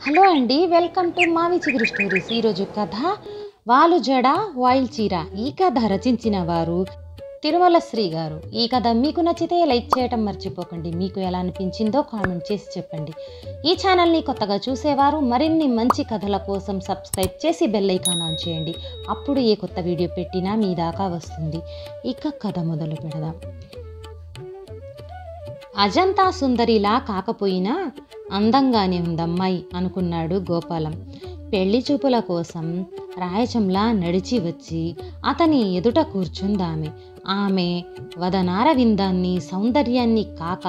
Hello అండి, welcome to మావి చిగురు స్టోరీస్. ఈరోజు కథ వాలు జడ వాయిల్ చీర. ఈ కథ రచించిన వారు తిరుమల శ్రీ గారు. ఈ కథ మీకు నచ్చితే లైక్ చేయటం మర్చిపోకండి. మీకు ఎలా అనిపించిందో కామెంట్ చేసి చెప్పండి. ఈ ఛానల్ని కొత్తగా చూసేవారు మరిన్ని మంచి కథల కోసం సబ్స్క్రైబ్ చేసి బెల్ ఐకాన్ ఆన్ చేయండి. అప్పుడు ఏ కొత్త వీడియో పెట్టినా మీ దాకా వస్తుంది. ఇక కథ మొదలు పెడదాం. అజంతా సుందరిలా కాకపోయినా అందంగానే ఉందమ్మాయి అనుకున్నాడు గోపాలం. పెళ్లి చూపుల కోసం రాయచంలా నడిచి వచ్చి అతని ఎదుట కూర్చుందామె. ఆమె వదనార విందాన్ని, సౌందర్యాన్ని కాక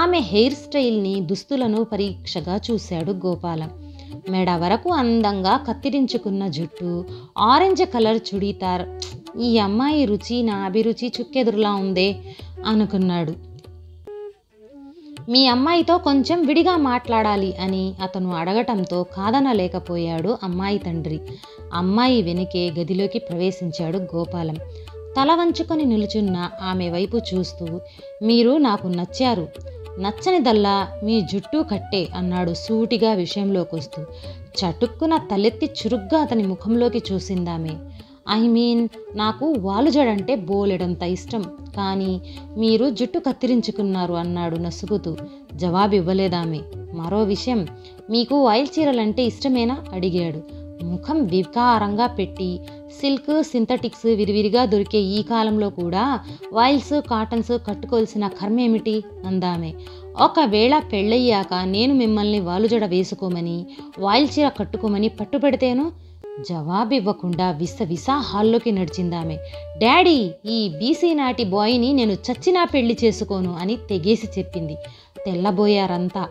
ఆమె హెయిర్ స్టైల్ని, దుస్తులను పరీక్షగా చూశాడు గోపాలం. మెడ వరకు అందంగా కత్తిరించుకున్న జుట్టు, ఆరెంజ్ కలర్ చుడీదార్. ఈ అమ్మాయి రుచి నా అభిరుచి చుక్కెదురులా ఉందే అనుకున్నాడు. మీ అమ్మాయితో కొంచెం విడిగా మాట్లాడాలి అని అతను అడగటంతో కాదనలేకపోయాడు అమ్మాయి తండ్రి. అమ్మాయి వెనుకే గదిలోకి ప్రవేశించాడు గోపాలం. తల వంచుకొని నిలుచున్న ఆమె వైపు చూస్తూ, మీరు నాకు నచ్చారు, నచ్చనిదల్లా మీ జుట్టు కట్టే అన్నాడు సూటిగా విషయంలోకి వస్తూ. చటుక్కున తలెత్తి చురుగ్గా అతని ముఖంలోకి చూసిందామె. నాకు వాలుజడంటే బోలెడంత ఇష్టం, కానీ మీరు జుట్టు కత్తిరించుకున్నారు అన్నాడు నసుగుతూ. జవాబివ్వలేదామె. మరో విషయం, మీకు వాయిల్ చీరలంటే ఇష్టమేనా అడిగాడు. ముఖం వికారంగా పెట్టి, సిల్క్, సింథటిక్స్ విరివిరిగా దొరికే ఈ కాలంలో కూడా వాయిల్స్, కాటన్స్ కట్టుకోవాల్సిన కర్మేమిటి అందామె. ఒకవేళ పెళ్ళయ్యాక నేను మిమ్మల్ని వాలుజడ వేసుకోమని, వాయిల్ చీర కట్టుకోమని పట్టుపెడితేను? జవాబివ్వకుండా విసవిసా హాల్లోకి నడిచిందామె. డాడీ, ఈ బీసీ నాటి బాయ్ని నేను చచ్చినా పెళ్లి చేసుకోను అని తెగేసి చెప్పింది. తెల్లబోయారంతా.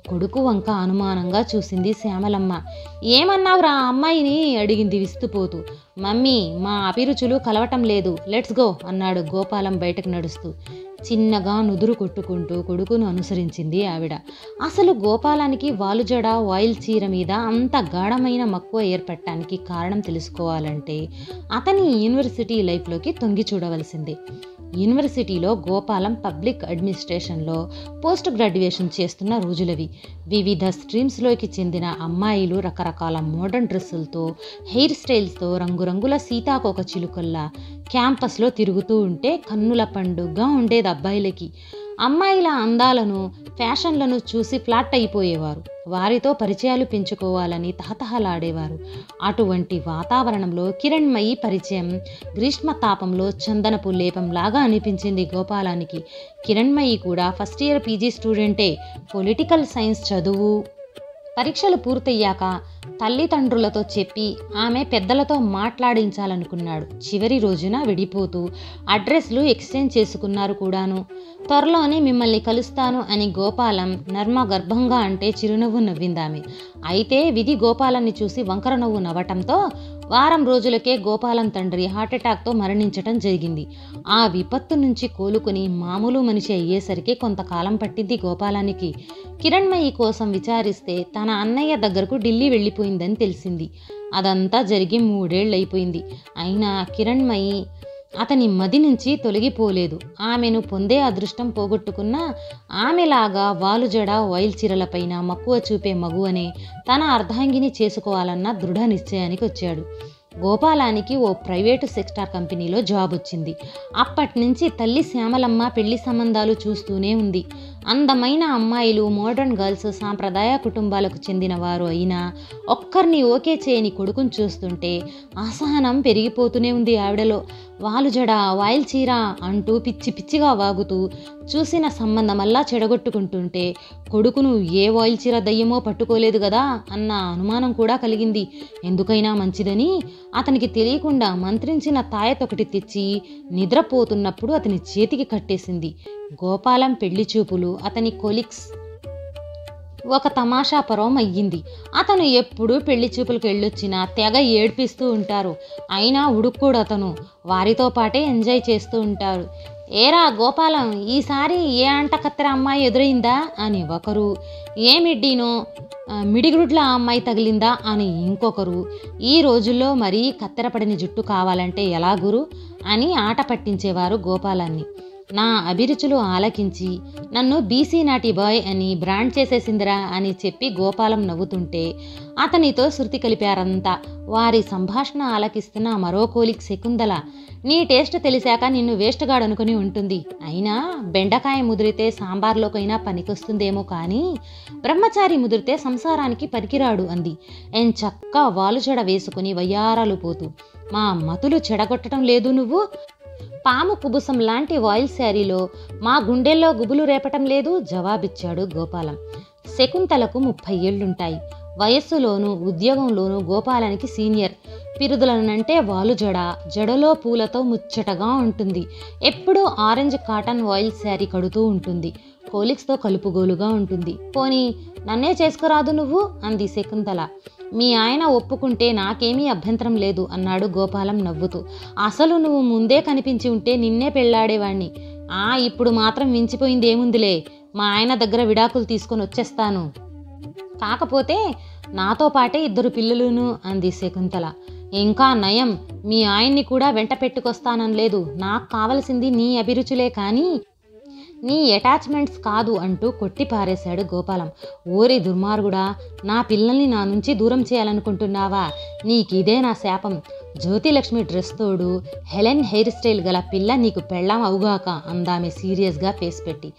కొడుకు వంక అనుమానంగా చూసింది శ్యామలమ్మ. ఏమన్నావురా అమ్మాయిని అడిగింది విస్తుపోతూ. మమ్మీ, మా అభిరుచులు కలవటం లేదు, లెట్స్ గో అన్నాడు గోపాలం బయటకు నడుస్తూ. చిన్నగా నుదురు కొట్టుకుంటూ కొడుకును అనుసరించింది ఆవిడ. అసలు గోపాలానికి వాలుజడ, వాయిల్ చీర మీద అంత గాఢమైన మక్కువ ఏర్పడటానికి కారణం తెలుసుకోవాలంటే అతని యూనివర్సిటీ లైఫ్లోకి తొంగి చూడవలసిందే. యూనివర్సిటీలో గోపాలం పబ్లిక్ అడ్మినిస్ట్రేషన్లో పోస్ట్ గ్రాడ్యుయేషన్ చేస్తున్న రోజులవి. వివిధ స్ట్రీమ్స్లోకి చెందిన అమ్మాయిలు రకరకాల మోడర్న్ డ్రెస్సులతో, హెయిర్ స్టైల్స్తో రంగురంగుల సీతాకోక చిలుకల్లా క్యాంపస్లో తిరుగుతూ ఉంటే కన్నుల పండుగగా ఉండేది అబ్బాయిలకి. అమ్మాయిల అందాలను, ఫ్యాషన్లను చూసి ఫ్లాట్ అయిపోయేవారు. వారితో పరిచయాలు పెంచుకోవాలని తహతహలాడేవారు. అటువంటి వాతావరణంలో కిరణ్మయి పరిచయం గ్రీష్మ తాపంలో చందనపు లేపంలాగా అనిపించింది గోపాలానికి. కిరణ్మయి కూడా ఫస్ట్ ఇయర్ పీజీ స్టూడెంటే. పొలిటికల్ సైన్స్ చదువు. పరీక్షలు పూర్తయ్యాక తల్లిదండ్రులతో చెప్పి ఆమె పెద్దలతో మాట్లాడించాలనుకున్నాడు. చివరి రోజున విడిపోతూ అడ్రస్లు ఎక్స్చేంజ్ చేసుకున్నారు కూడాను. త్వరలోనే మిమ్మల్ని కలుస్తాను అని గోపాలం నర్మగర్భంగా అంటే చిరునవ్వు నవ్విందామె. అయితే విధి గోపాలాన్ని చూసి వంకర నవ్వు నవ్వటంతో వారం రోజులకే గోపాలం తండ్రి హార్ట్అటాక్తో మరణించటం జరిగింది. ఆ విపత్తు నుంచి కోలుకుని మామూలు మనిషి అయ్యేసరికి కొంతకాలం పట్టింది గోపాలానికి. కిరణ్మయి కోసం విచారిస్తే తన అన్నయ్య దగ్గరకు ఢిల్లీ వెళ్ళిపోయిందని తెలిసింది. అదంతా జరిగి 3 ఏళ్ళు అయిపోయింది. అయినా కిరణ్మయి అతని మది నుంచి తొలగిపోలేదు. ఆమెను పొందే అదృష్టం పోగొట్టుకున్న ఆమెలాగా వాలుజడ, వాయిల్ చీరలపైన మక్కువ చూపే మగువనే తన అర్ధాంగిని చేసుకోవాలన్న దృఢ నిశ్చయానికి వచ్చాడు. గోపాలానికి ఓ ప్రైవేటు సెక్టార్ కంపెనీలో జాబ్ వచ్చింది. అప్పటి నుంచి తల్లి శ్యామలమ్మ పెళ్లి సంబంధాలు చూస్తూనే ఉంది. అందమైన అమ్మాయిలు, మోడర్న్ గర్ల్స్, సాంప్రదాయ కుటుంబాలకు చెందిన వారు అయినా ఒక్కరిని ఓకే చేయని కొడుకుని చూస్తుంటే అసహనం పెరిగిపోతూనే ఉంది ఆవిడలో. వాలుజడ, వాయిల్ చీర అంటూ పిచ్చి పిచ్చిగా వాగుతూ చూసిన సంబంధమల్లా చెడగొట్టుకుంటుంటే కొడుకును ఏ వాయిల్ చీర దయ్యమో పట్టుకోలేదు కదా అన్న అనుమానం కూడా కలిగింది. ఎందుకైనా మంచిదని అతనికి తెలియకుండా మంత్రించిన తాయతొకటి తెచ్చి నిద్రపోతున్నప్పుడు అతని చేతికి కట్టేసింది. గోపాలం పెళ్లి చూపులు అతని కొలీగ్స్ ఒక తమాషా పర్వం అయ్యింది. అతను ఎప్పుడూ పెళ్లి చూపులకు వెళ్ళొచ్చినా తెగ ఏడ్పిస్తూ ఉంటారు. అయినా ఉడుక్కోడు అతను. వారితో పాటే ఎంజాయ్ చేస్తూ ఉంటారు. ఏరా గోపాలం, ఈసారి ఏ అంట కత్తెర అమ్మాయి ఎదురైందా అని ఒకరు, ఏమిడ్డీనో మిడిగుడ్ల అమ్మాయి తగిలిందా అని ఇంకొకరు. ఈ రోజుల్లో మరీ కత్తెరపడిన జుట్టు కావాలంటే ఎలా గురు అని ఆట పట్టించేవారు గోపాలాన్ని. నా అభిరుచులు ఆలకించి నన్ను బీసీ నాటి బాయ్ అని బ్రాండ్ చేసేసిందిరా అని చెప్పి గోపాలం నవ్వుతుంటే అతనితో శృతి కలిపారంతా. వారి సంభాషణ ఆలకిస్తున్న మరో కోలిక్ శకుంతల, నీ టేస్ట్ తెలిసాక నిన్ను వేస్ట్గాడనుకుని ఉంటుంది. అయినా బెండకాయ ముదిరితే సాంబార్లోకైనా పనికొస్తుందేమో కానీ బ్రహ్మచారి ముదిరితే సంసారానికి పనికిరాడు అంది. ఎంచక్కా వాలుజడ వేసుకుని వయ్యారాలు పోతూ. మా మతులు చెడగొట్టడం లేదు నువ్వు? పాము కుబుసం లాంటి వాయిల్ శారీలో మా గుండెల్లో గుబులు రేపటం లేదు జవాబిచ్చాడు గోపాలం. శకుంతలకు 30 ఏళ్లుంటాయి. వయస్సులోనూ ఉద్యోగంలోనూ గోపాలానికి సీనియర్. పిరుదులనంటే వాలు జడలో పూలతో ముచ్చటగా ఉంటుంది. ఎప్పుడూ ఆరెంజ్ కాటన్ వాయిల్ శారీ కడుతూ ఉంటుంది. కోలిక్స్తో కలుపుగోలుగా ఉంటుంది. పోనీ నన్నే చేసుకురాదు నువ్వు అంది శకుంతల. మీ ఆయన ఒప్పుకుంటే నాకేమీ అభ్యంతరం లేదు అన్నాడు గోపాలం నవ్వుతూ. అసలు నువ్వు ముందే కనిపించి ఉంటే నిన్నే పెళ్ళాడేవాణ్ణి. ఇప్పుడు మాత్రం మించిపోయిందేముందిలే, మా ఆయన దగ్గర విడాకులు తీసుకొని వచ్చేస్తాను. కాకపోతే నాతో పాటే 2 పిల్లలును అంది శకుంతల. ఇంకా నయం, మీ ఆయన్ని కూడా వెంట పెట్టుకొస్తాననలేదు. నాకు కావలసింది నీ అభిరుచులే కానీ నీ అటాచ్మెంట్స్ కాదు అంటూ కొట్టి పారేశాడు గోపాలం. ఓరి దుర్మార్గుడా, నా పిల్లల్ని నా నుంచి దూరం చేయాలనుకుంటున్నావా? నీకిదే నా శాపం. జ్యోతిలక్ష్మి డ్రెస్ తోడు హెలెన్ హెయిర్ స్టైల్ గల పిల్ల నీకు పెళ్ళాం అవుగాక అందామె సీరియస్గా ఫేస్ పెట్టి.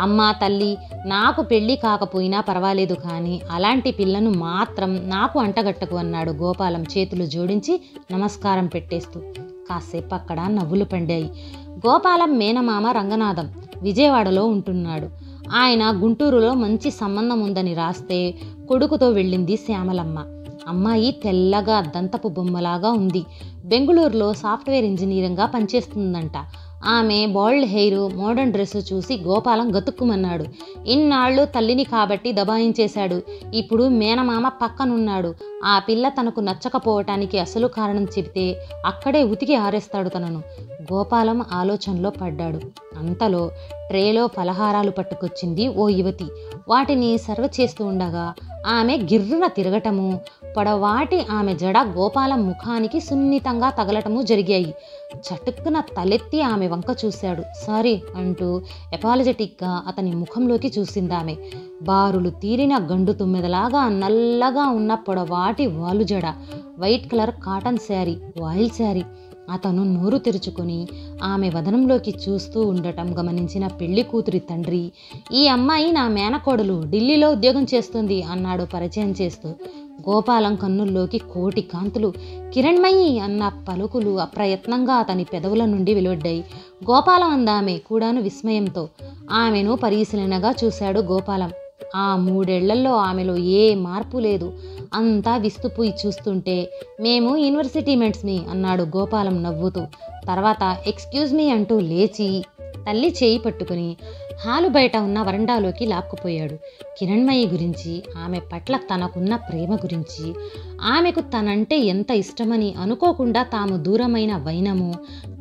అమ్మా తల్లి, నాకు పెళ్ళి కాకపోయినా పర్వాలేదు కానీ అలాంటి పిల్లను మాత్రం నాకు అంటగట్టకు అన్నాడు గోపాలం చేతులు జోడించి నమస్కారం పెట్టేస్తూ. కాసేపు అక్కడ నవ్వులు పండాయి. గోపాలం మేనమామ రంగనాథం విజయవాడలో ఉంటున్నాడు. ఆయన గుంటూరులో మంచి సంబంధం ఉందని రాస్తే కొడుకుతో వెళ్ళింది శ్యామలమ్మ. అమ్మాయి తెల్లగా దంతపు బొమ్మలాగా ఉంది. బెంగుళూరులో సాఫ్ట్వేర్ ఇంజనీరింగ్గా పనిచేస్తుందంట. ఆమె బాల్డ్ హెయిర్, మోడర్న్ డ్రెస్సు చూసి గోపాలం గతుక్కుమన్నాడు. ఇన్నాళ్ళు తల్లిని కాబట్టి దబాయించేశాడు. ఇప్పుడు మేనమామ పక్కనున్నాడు. ఆ పిల్ల తనకు నచ్చకపోవటానికి అసలు కారణం చెబితే అక్కడే ఉతికి ఆరేస్తాడు తనను. గోపాలం ఆలోచనలో పడ్డాడు. అంతలో ట్రేలో పలహారాలు పట్టుకొచ్చింది ఓ యువతి. వాటిని సర్వ్ చేస్తూ ఉండగా ఆమె గిర్రున తిరగటము, పొడవాటి ఆమె జడ గోపాలం ముఖానికి సున్నితంగా తగలటము జరిగాయి. చటుక్కున తలెత్తి ఆమె వంక చూశాడు. సారీ అంటూ ఎపాలజెటిక్గా అతని ముఖంలోకి చూసిందామె. బారులు తీరిన గండు తుమ్మెదలాగా నల్లగా ఉన్న పొడవాటి వాలుజడ, white colour cotton sari, voile sari. అతను నోరు తెరుచుకొని ఆమె వదనంలోకి చూస్తూ ఉండటం గమనించిన పెళ్లి కూతురి తండ్రి, ఈ అమ్మాయి నా మేనకోడలు, ఢిల్లీలో ఉద్యోగం చేస్తుంది అన్నాడు పరిచయం చేస్తూ. గోపాలం కన్నుల్లోకి కోటి కాంతులు. కిరణ్మయి అన్న పలుకులు అప్రయత్నంగా అతని పెదవుల నుండి వెలువడ్డాయి. గోపాలం అందామె కూడాను విస్మయంతో. ఆమెను పరిశీలనగా చూశాడు గోపాలం. ఆ 3 ఏళ్లలో ఆమెలో ఏ మార్పు లేదు. అంతా విస్తుపోయి చూస్తుంటే మేము యూనివర్సిటీ మేట్స్మి అన్నాడు గోపాలం నవ్వుతూ. తర్వాత ఎక్స్క్యూజ్ మీ అంటూ లేచి తల్లి చేయి పట్టుకుని హాలు బయట ఉన్న వరండాలోకి లాక్కుపోయాడు. కిరణ్మయి గురించి, ఆమె పట్ల తనకున్న ప్రేమ గురించి, ఆమెకు తనంటే ఎంత ఇష్టమని అనుకోకుండా తాము దూరమైన వైనము,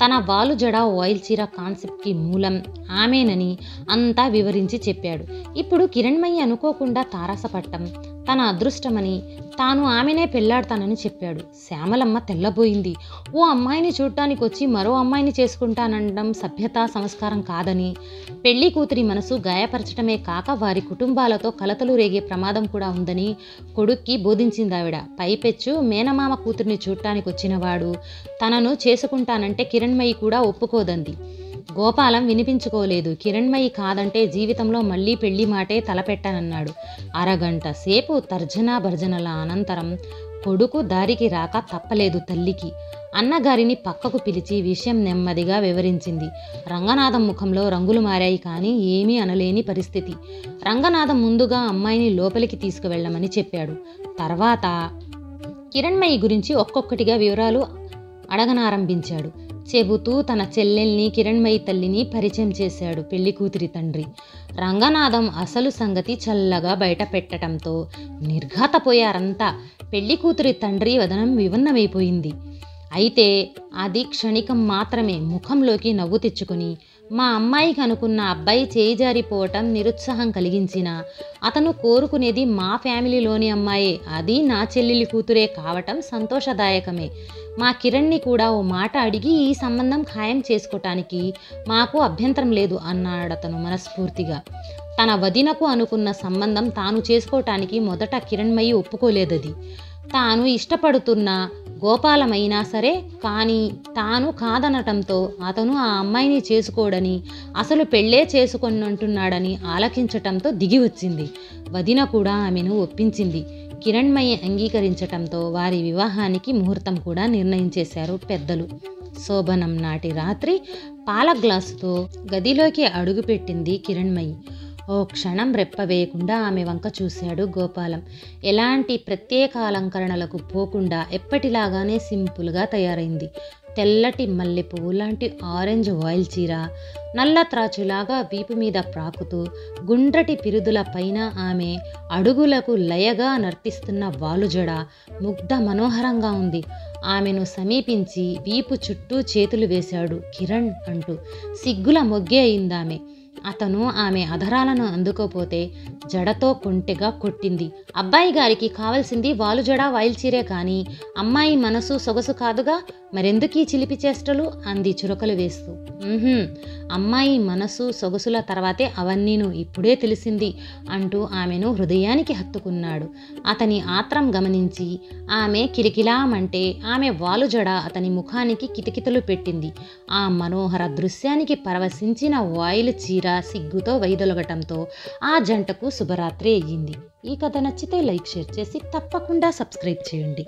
తన వాలుజడ ఆయిల్ చీర కాన్సెప్ట్కి మూలం ఆమెనని అంతా వివరించి చెప్పాడు. ఇప్పుడు కిరణ్మయి అనుకోకుండా తారసపట్టం తన అదృష్టమని, తాను ఆమెనే పెళ్లాడతానని చెప్పాడు. శ్యామలమ్మ తెల్లబోయింది. ఓ అమ్మాయిని చూడటానికి వచ్చి మరో అమ్మాయిని చేసుకుంటానడం సభ్యత సంస్కారం కాదని, పెళ్లి కూతురి మనసు గాయపరచడమే కాక వారి కుటుంబాలతో కలతలు రేగే ప్రమాదం కూడా ఉందని కొడుక్కి బోధించిందావిడ. పైపెచ్చు మేనమామ కూతురిని చూడటానికి వచ్చినవాడు తనను చేసుకుంటానంటే కిరణ్మయి కూడా ఒప్పుకోదంది. గోపాలం వినిపించుకోలేదు. కిరణ్మయి కాదంటే జీవితంలో మళ్ళీ పెళ్లి మాటే తలపెట్టానన్నాడు. అరగంట సేపు తర్జనా భర్జనల అనంతరం కొడుకు దారికి రాక తప్పలేదు తల్లికి. అన్నగారిని పక్కకు పిలిచి విషయం నెమ్మదిగా వివరించింది. రంగనాథం ముఖంలో రంగులు మారాయి కానీ ఏమీ అనలేని పరిస్థితి. రంగనాథం ముందుగా అమ్మాయిని లోపలికి తీసుకువెళ్ళమని చెప్పాడు. తర్వాత కిరణ్మయి గురించి ఒక్కొక్కటిగా వివరాలు అడగనారంభించాడు. చెబుతూ తన చెల్లెల్ని, కిరణ్మయి తల్లిని పరిచయం చేశాడు పెళ్లి కూతురి తండ్రి. రంగనాథం అసలు సంగతి చల్లగా బయట పెట్టడంతో నిర్ఘాతపోయారంతా. పెళ్లి కూతురి తండ్రి వదనం వివన్నమైపోయింది. అయితే అది క్షణికం మాత్రమే. ముఖంలోకి నవ్వు తెచ్చుకొని మా అమ్మాయికి అనుకున్న అబ్బాయి చేయి జారిపోవటం నిరుత్సాహం కలిగించినా అతను కోరుకునేది మా ఫ్యామిలీలోని అమ్మాయే, అది నా చెల్లెలి కూతురే కావటం సంతోషదాయకమే. మా కిరణ్ని కూడా ఓ మాట అడిగి ఈ సంబంధం ఖాయం చేసుకోవటానికి మాకు అభ్యంతరం లేదు అన్నాడతను మనస్ఫూర్తిగా. తన వదినకు అనుకున్న సంబంధం తాను చేసుకోవటానికి మొదట కిరణ్మయి ఒప్పుకోలేదది. తాను ఇష్టపడుతున్న గోపాలమైనా సరే, కానీ తాను కాదనటంతో అతను ఆ అమ్మాయిని చేసుకోడని, అసలు పెళ్ళే చేసుకొనంటున్నాడని ఆలకించటంతో దిగి వచ్చింది. వదిన కూడా ఆమెను ఒప్పించింది. కిరణ్మయి అంగీకరించటంతో వారి వివాహానికి ముహూర్తం కూడా నిర్ణయించేశారు పెద్దలు. శోభనం నాటి రాత్రి పాల గ్లాసుతో గదిలోకి అడుగుపెట్టింది కిరణ్మయి. ఓ క్షణం రెప్పవేయకుండా ఆమె వంక చూశాడు గోపాలం. ఎలాంటి ప్రత్యేక అలంకరణలకు పోకుండా ఎప్పటిలాగానే సింపుల్గా తయారైంది. తెల్లటి మల్లె పువ్వు లాంటి ఆరెంజ్ ఆయిల్ చీర, నల్ల త్రాచులాగా వీపు మీద ప్రాకుతూ గుండ్రటి పిరుదుల పైన ఆమె అడుగులకు లయగా నర్తిస్తున్న వాలుజడ ముగ్ధ మనోహరంగా ఉంది. ఆమెను సమీపించి వీపు చుట్టూ చేతులు వేశాడు కిరణ్ అంటూ. సిగ్గుల మొగ్గే అయిందామె. అతను ఆమె అధరాలను అందుకోపోతే జడతో కొంటెగా కొట్టింది. అబ్బాయి గారికి కావాల్సింది వాలుజడ వాయిల్చీరే కానీ అమ్మాయి మనసు సొగసు కాదుగా, మరెందుకీ చిలిపి చేష్టలు అంది చురకలు వేస్తూ. అమ్మాయి మనసు సొగసుల తర్వాతే అవన్నీను, ఇప్పుడే తెలిసింది అంటూ ఆమెను హృదయానికి హత్తుకున్నాడు. అతని ఆత్రం గమనించి ఆమె కిరికిలామంటే ఆమె వాలుజడ అతని ముఖానికి కితకితలు పెట్టింది. ఆ మనోహర దృశ్యానికి పరవశించిన వాయిల్ చీర సిగ్గుతో వైదొలగటంతో ఆ జంటకు శుభరాత్రి అయ్యింది. ఈ కథ నచ్చితే లైక్, షేర్ చేసి తప్పకుండా సబ్స్క్రైబ్ చేయండి.